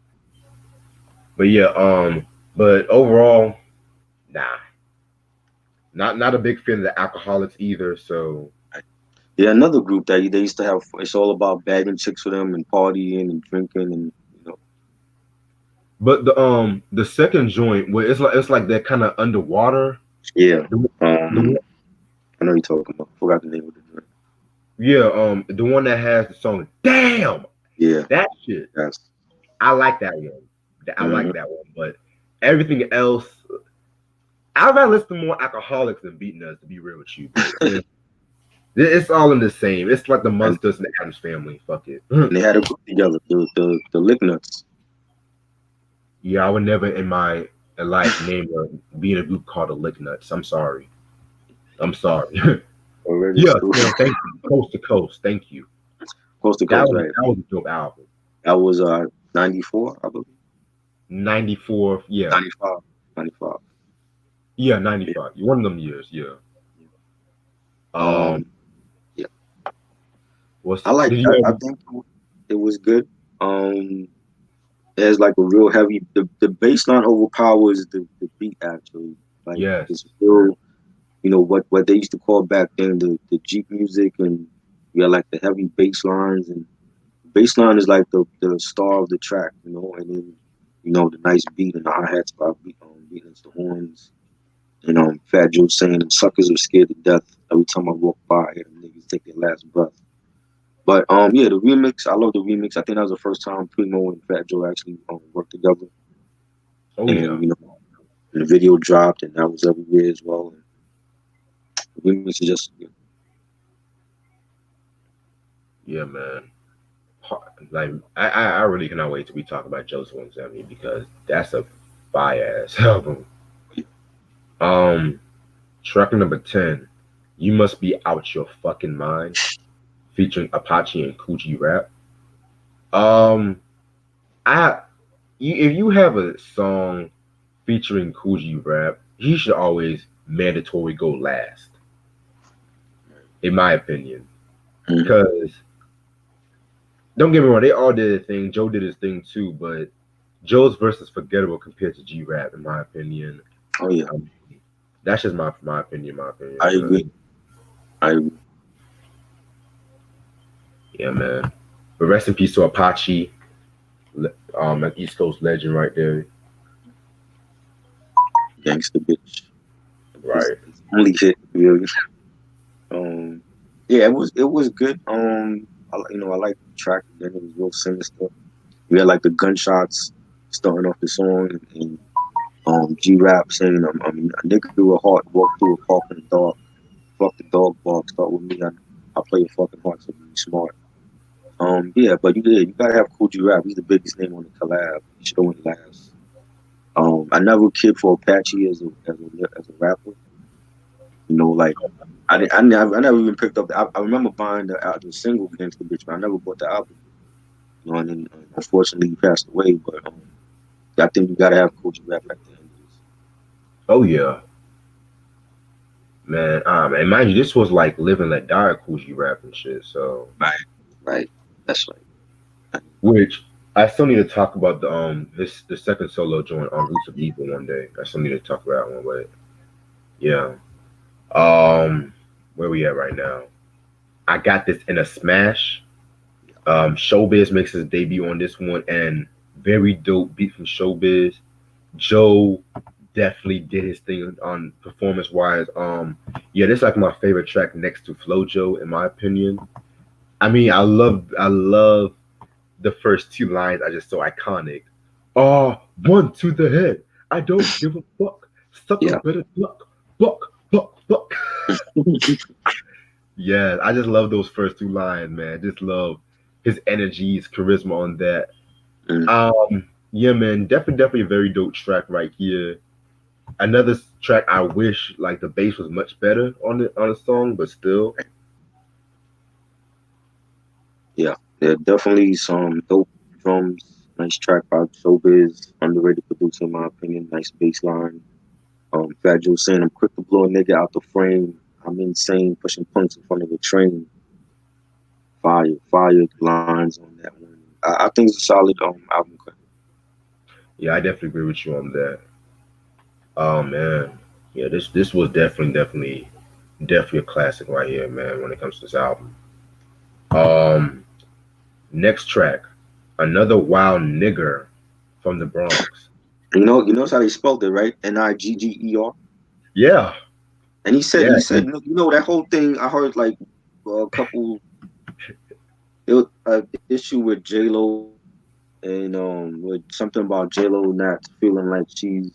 But yeah. But overall, nah. Not a big fan of the Alcoholics either. So, Yeah, another group that they used to have. It's all about bagging chicks for them and partying and drinking and but the second joint where it's like that kind of underwater. yeah. The, Um, the I know you're talking about. Forgot the name of the drink. Yeah, the one that has the song "Damn," Yeah, that shit. that's. I like that one. I Hmm. like that one, but everything else, I'd rather listen to more Alcoholics than Beat Nuts. To be real with you, but it's all in the same. It's like the and Munsters and the Adams Family. Fuck it. they had a group together, the Lick Nuts. Yeah, I would never in my life name be in a group called the Lick Nuts. I'm sorry. I'm sorry. Already Yeah, still Sam, thank you. Coast to Coast. Thank you. coast to That coast, was right? that was a dope album. That was 94, I believe. 94. Yeah. 95. 95. Yeah, Yeah. 95. One of them years. Yeah. Um, Um, yeah. what's I like did you that. I ever? think it was good. There's like a real heavy. The bass line overpowers the beat actually. Like Yes. it's real, what they used to call back then the Jeep music, and you had like the heavy bass lines, and bass line is like the star of the track, and then the nice beat and the hi hats by beating the horns, and Fat Joe saying suckers are scared to death every time I walk by. I hear them niggas take their last breath. But yeah, the remix, I love the remix. I think that was the first time Primo and Fat Joe actually worked together, Oh and yeah. the video dropped, and that was everywhere as well. And the remix is just Yeah, man. Like I really cannot wait till we talk about Joseph 170 because that's a fire ass album. Um, track number 10, You Must Be Out Your Fucking Mind, featuring Apache and Coogee Rap. Um, I if you have a song featuring Coogee Rap, he should always mandatory go last, in my opinion. mm, Cause don't get me wrong, they all did their thing. Joe did his thing too, but Joe's verse is forgettable compared to G Rap, in my opinion. oh yeah, Um, that's just my opinion, I But agree. I agree. yeah, man. But rest in peace to Apache, an East Coast legend right there. Gangsta bitch. Right. His only hit really. Um, yeah, it was good. I like the track. Then it was real sinister. We had like the gunshots starting off the song, and G Rap saying, a nigga with a heart walk through a park in the dark. Fuck the dog bark. Start with me. I play a fucking heart, so be smart. Yeah, but you gotta have Cool G Rap. He's the biggest name on the collab. He should have went last. I never cared for Apache as a rapper. Like I never even picked up. I remember buying the single Gangsta Bitch, but I never bought the album. And then unfortunately he passed away. But I think you gotta have Cool G Rap at the end of this. Oh yeah, man. And mind you, this was like Live and Let Die Coogee Rap and shit. So, Right, right. That's right. which I still need to talk about the second solo joint on Roots of Evil one day. I still need to talk about that one, but yeah. Um, where we at right now? I got this in a smash. Showbiz makes his debut on this one, and very dope beat from Showbiz. Joe definitely did his thing on performance wise. Yeah, this is like my favorite track next to Flojo, in my opinion. I mean, I love the first two lines are just so iconic. Oh, one to the head. I don't give a fuck. Sucker Yeah. better duck. Buck, buck, buck. Yeah, I just love those first two lines, man. Just love his energy, his charisma on that. Mm. Yeah, man, definitely a very dope track right here. Another track I wish like the bass was much better on the song, but still. Yeah. There are definitely some dope drums. Nice track by Showbiz. Underrated producer in my opinion. Nice bass line. Fat Joe saying I'm quick to blow a nigga out the frame. I'm insane, pushing punks in front of a train. Fire lines on that one. I think it's a solid album cut. Yeah, I definitely agree with you on that. Oh man, yeah, this was definitely a classic right here, man. When it comes to this album. Um, next track, another wild nigger from the Bronx. You know how they spelled it, right? Nigger. Yeah, And he said, that whole thing. I heard like a couple issue with J Lo and with something about J Lo not feeling like she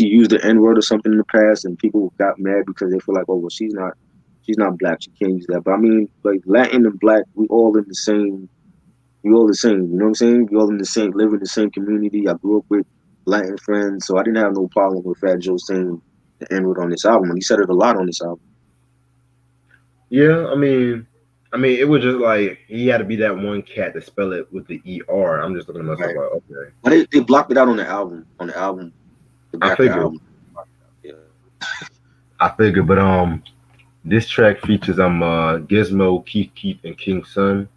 used the N word or something in the past, and people got mad because they feel like, oh well, she's not black, she can't use that. But I mean, like Latin and black, we all the same. You know what I'm saying? We all in the same, live in the same community. I grew up with Latin friends, so I didn't have no problem with Fat Joe saying the N word on this album, and he said it a lot on this album. yeah. I mean, it was just like he had to be that one cat to spell it with the ER. I'm just looking at myself Right. like, okay, But they blocked it out on the album. On the album, the I back of the figured, album. Yeah. but this track features Gizmo, Keith, and King Sun.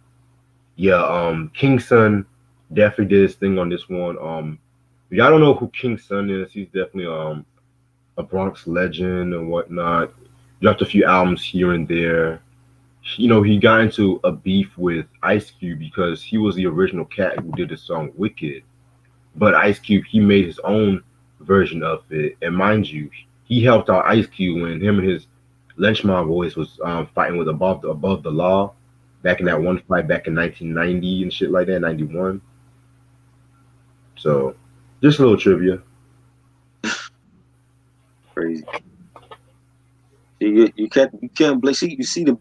Yeah, King Sun definitely did his thing on this one. If y'all don't know who King Sun is, he's definitely a Bronx legend and whatnot. Dropped a few albums here and there. He got into a beef with Ice Cube because he was the original cat who did the song Wicked. But Ice Cube, he made his own version of it. And mind you, he helped out Ice Cube when him and his lynch mob boys was fighting with above the law back in that one fight back in 1990 and shit like that, 91. So just a little trivia. Crazy. You can't blame. See, you see the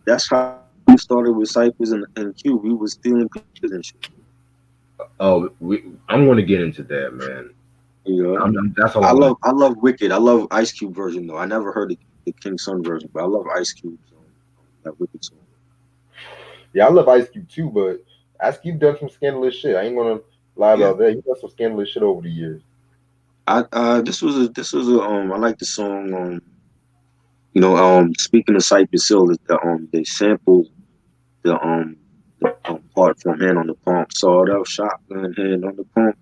that's how we started with Cyphers and Q. We was stealing pictures and shit. Oh, I'm going to get into that, man. You know, That's all I want I love Wicked. I love Ice Cube version though. I never heard the King Son version, but I love Ice Cube's that Wicked song. Yeah, I love Ice Cube too, but Ice Cube done some scandalous shit. I ain't gonna lie Yeah. about that. He done some scandalous shit over the years. This was a I like the song speaking of Cypress Hill, they sampled the part from Hand on the Pump. Sawed out shotgun hand on the pump.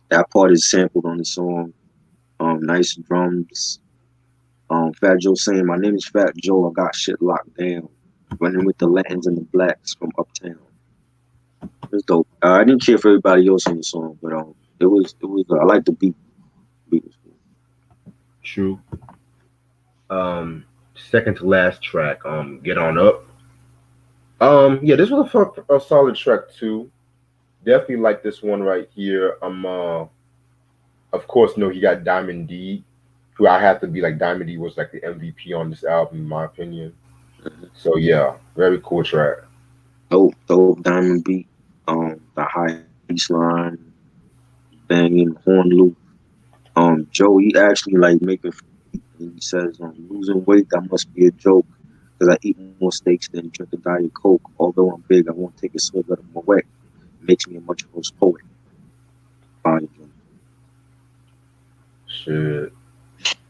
That part is sampled on the song. Nice drums. Fat Joe saying, "My name is Fat Joe. I got shit locked down. Running with the Latins and the blacks from uptown." It's dope. I didn't care for everybody else on the song, but it was. I like the beat. Beat was cool. True. Second to last track, Get On Up. Yeah, this was a solid track too. Definitely like this one right here. Of course, he got Diamond D, who I have to be like Diamond D was like the MVP on this album in my opinion. So yeah, very cool track. Dope diamond beat. The high bass line, banging horn loop. Joe, he actually like making. And he says, "Losing weight that must be a joke, because I eat more steaks than drink a diet coke. Although I'm big, I won't take a swig of my wet. It makes me a much worse poet." Fire joint. Shit.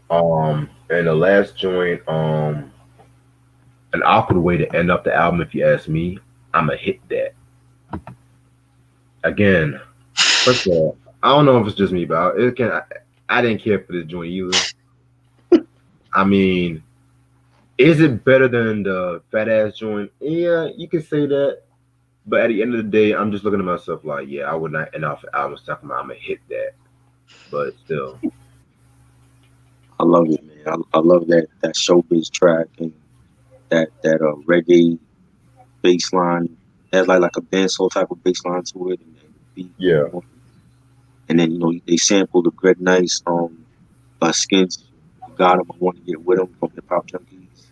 And the last joint, an awkward way to end up the album, if you ask me. I'ma hit that again. First of all, I don't know if it's just me, but I didn't care for this joint either. I mean, is it better than the fat ass joint? Yeah, you can say that. But at the end of the day, I'm just looking at myself like, yeah, I would not end off the album talking about I'm gonna hit that. But still, I love it, man. I love that showbiz track and that reggae bass line. It has like a dancehall type of bass line to it, and the beat. yeah, And then they sampled the Greg Nice by Skins. You got him. I want to get with him from Hip Hop Junkies.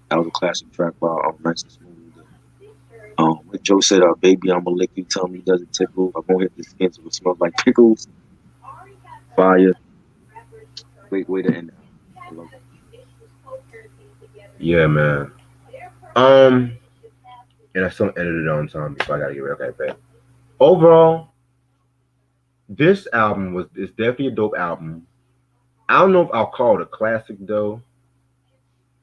That was a classic track by Nice and Smooth. When Joe said, "Baby, I'ma lick you. Tell me does it tickle? I'm gonna hit the skins. It smells like pickles." Fire. Way to end that. I love it. yeah, man. Um, and I still edited it on time, so I gotta get rid of that back. Overall, this album is definitely a dope album. I don't know if I'll call it a classic though,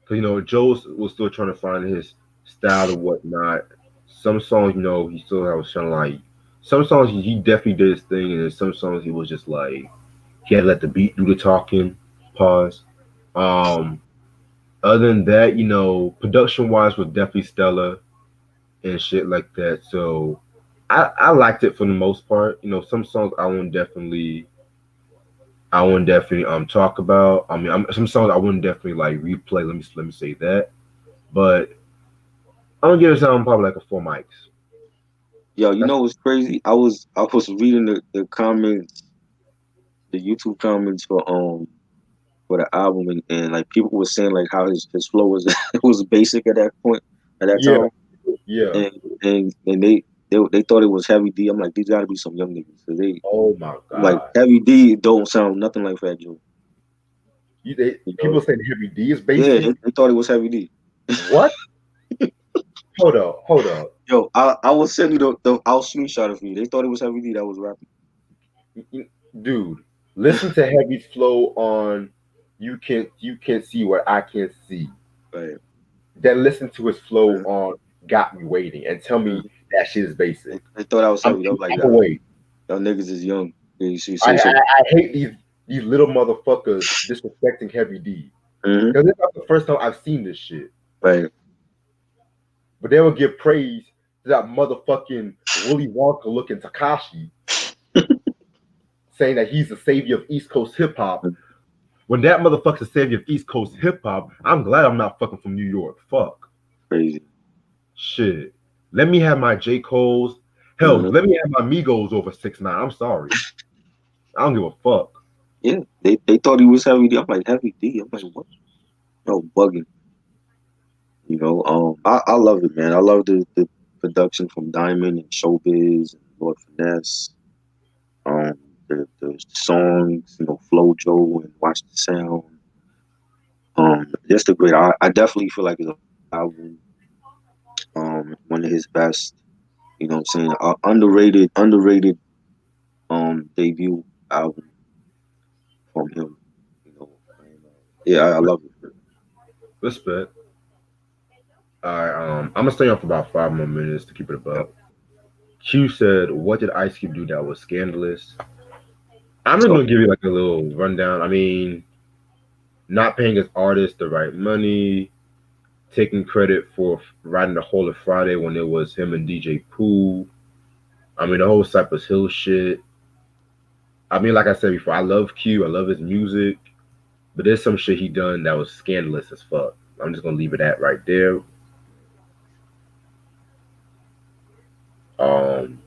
because Joe was still trying to find his style and whatnot. Some songs, he still was trying to like. Some songs he definitely did his thing, and then some songs he was just like he had to let the beat do the talking. Pause. Um, Other than that, production wise was definitely stellar and shit like that. So I liked it for the most part. Some songs I wouldn't definitely talk about. I mean, some songs I wouldn't definitely like replay. Let me say that. But I'm gonna give this album probably like a four mics. Yo, you That's know what's crazy? I was reading the comments, the YouTube comments for the album, and like people were saying like how his flow was was basic at that point at that yeah, time, yeah. and they thought it was Heavy D. I'm like, these got to be some young niggas. 'Cause they Oh my like god. Heavy D don't sound nothing like Fat Joe. You know? People saying Heavy D is Yeah, basic. they thought it was Heavy D. What? Hold up, hold up. Yo, I will send you I'll screenshot it for you. They thought it was Heavy D that was rapping. Dude, listen to Heavy's flow on You Can See What I Can't See. Right. Then listen to his flow Uh, on Got Me Waiting and tell uh, me that shit is basic. they thought I was I'm Heavy. I was like, I'm away. y'all niggas is young. Yeah, you see, I, so I I hate these these little motherfuckers disrespecting Heavy D. Mm-hmm. Because it's not the first time I've seen this shit. Right. But they will give praise to that motherfucking Willy Wonka looking Takashi, saying that he's the savior of East Coast hip hop. When that motherfucker's the savior of East Coast hip hop, I'm glad I'm not fucking from New York. Fuck. Crazy. Shit. Let me have my J. Cole's. Hell, Mm-hmm. let me have my Migos over 6ix9ine. I'm sorry. I don't give a fuck. Yeah, they thought he was Heavy D. I'm like Heavy D. I'm like what? No bugging. I love it, man. I love the production from Diamond and Showbiz and Lord Finesse. Um, the songs, Flojo and Watch the Sound. Just a great. I definitely feel like it's a album. One of his best. You know what I'm saying? Underrated debut album from him. Yeah, I love it. Respect. Alright, I'm gonna stay on for about 5 more minutes to keep it Yeah. above. Q said, "What did Ice Cube do that was scandalous?" I'm just So gonna give you like a little rundown. I mean, not paying his artists the right money, taking credit for writing the whole of Friday when it was him and DJ Pooh. I mean, the whole Cypress Hill shit. I mean, like I said before, I love Q. I love his music, but there's some shit he done that was scandalous as fuck. I'm just gonna leave it at right there.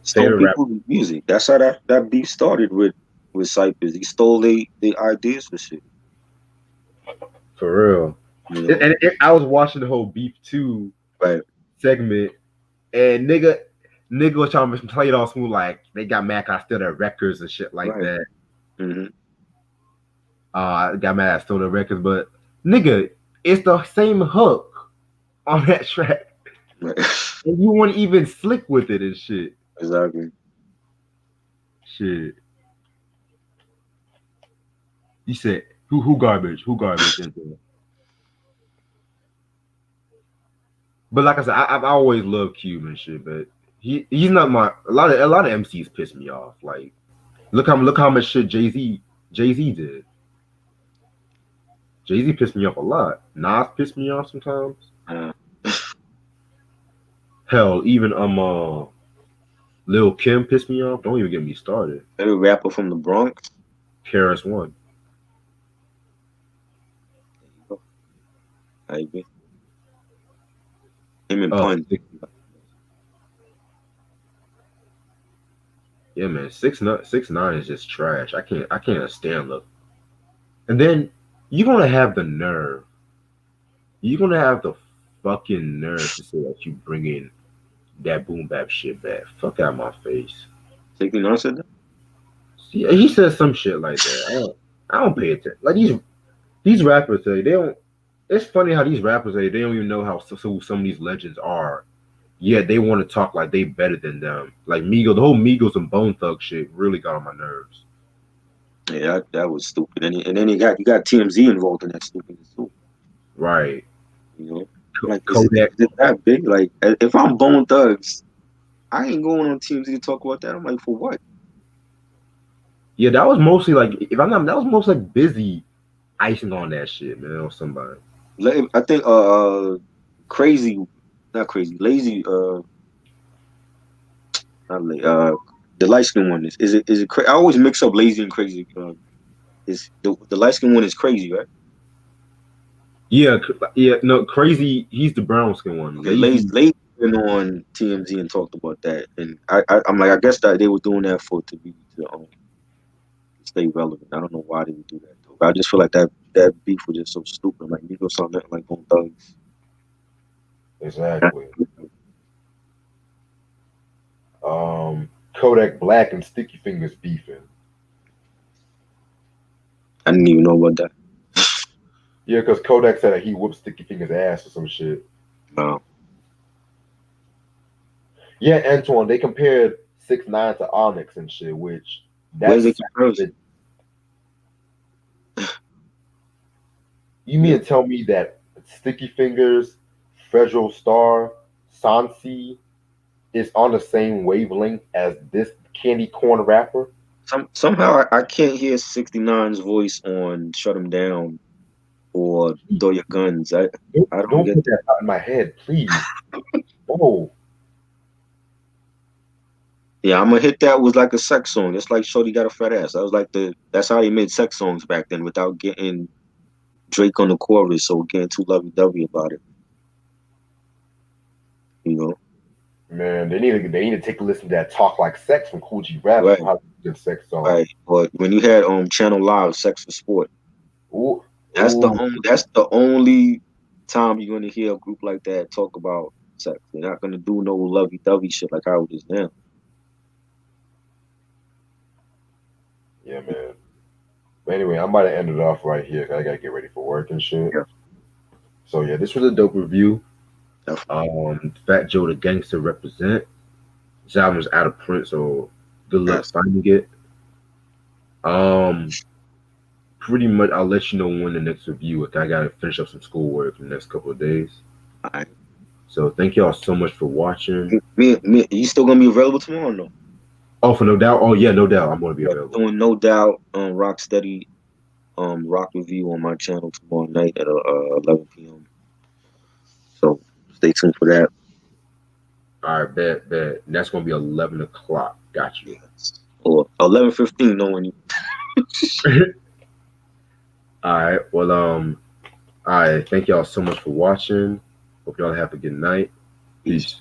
stole Favorite rap people's music. That's how that beef started with Cypress. He stole they ideas for shit. for real. You And, know, and I was watching the whole Beef 2 right, segment, and nigga was trying to play it all smooth, like they got mad 'cause I steal their records and shit like right. that. Mm-hmm. Got mad I stole their records, but nigga, it's the same hook on that track, Right. and you weren't even slick with it and shit. Exactly. Shit, you said who garbage, who garbage into it. But like I said, I've always loved Cube and shit, but he's not my a lot of MCs piss me off. Like look how much shit Jay Z did. Jay Z pissed me off a lot. Nas pissed me off sometimes. Uh, Hell, even Lil Kim pissed me off. Don't even get me started. every rapper from the Bronx. Karis One. There you go. I agree. Him and Oh, Pun. yeah, man. 6ix9ine is just trash. I can't stand look. And then you're gonna have the nerve. You're gonna have the fucking nerve to say that you bring in that boom bap shit back. Fuck out my face. 69 said that. See, he says some shit like that. I don't pay attention. Like these rappers say they don't. It's funny how these rappers say they don't even know how so some of these legends are. Yet they want to talk like they better than them. Like Migos, the whole Migos and Bone Thug shit really got on my nerves. Yeah, that was stupid. And then you got TMZ involved in that stupidness too. Right. You know, like Kodak. is it that big? Like if I'm Bone Thugs, I ain't going on TMZ to talk about that. I'm like, for what? Yeah, that was mostly like if I'm not that was mostly like busy icing on that shit, man, or somebody. I think crazy, not crazy, lazy. Not the light skin one is it? I always mix up lazy and crazy. Is the light skin one is crazy, right? Yeah, yeah, no, crazy. He's the brown skin one. Okay, lazy Lazy. went on TMZ and talked about that, and I'm like, I guess that they were doing that for to stay relevant. I don't know why they would do that though. But I just feel like that beef was just so stupid. Like Migos saw nothing like Bone Thugs. Exactly. Kodak Black and Sticky Fingers beefing. I didn't even know about that. Yeah, because Kodak said that he whooped Sticky Fingers ass or some shit. No. Yeah, Antoine, they compared 6ix9ine to Onyx and shit, which Where's that's the comparison? you Yeah. mean to tell me that Sticky Fingers, Federal Star, Sansi is on the same wavelength as this candy corn rapper? Somehow I can't hear 69's voice on "Shut 'Em Down" or "Throw Your Guns." I don't Don't get put that. that out in my head, please. Oh, Yeah, I'm gonna hit that was like a sex song. That's like Shorty Got a Fat Ass. That was like that's how they made sex songs back then without getting Drake on the chorus or getting too lovey dovey about it. You know, man, they need to take a listen to that "Talk Like Sex" from Cool G Rap right, for how good sex song. right. But when you had Channel Live, Sex for Sport, Ooh, ooh, that's the only time you're gonna hear a group like that talk about sex. They're not gonna do no lovey dovey shit like how it is now. yeah, man. But anyway, I'm about to end it off right here 'cause I gotta get ready for work and shit. Yeah, So yeah, this was a dope review. definitely. Fat Joe the Gangster represent. This album's out of print, so good luck Yes. finding it. Um, Pretty much, I'll let you know when the next review. I gotta finish up some schoolwork in the next couple of days. All right. So thank y'all so much for watching. You still gonna be available tomorrow? Or no. Oh, for No Doubt. Oh yeah, No Doubt. I'm gonna be Yeah, available. doing No Doubt Rock Steady rock review on my channel tomorrow night at 11 p.m. So stay tuned for that. All right, bet. That's gonna be 11 o'clock. Got Yes. Or 11:15, knowing you. you. All right. Well, I thank y'all so much for watching. Hope y'all have a good night. Peace. Peace.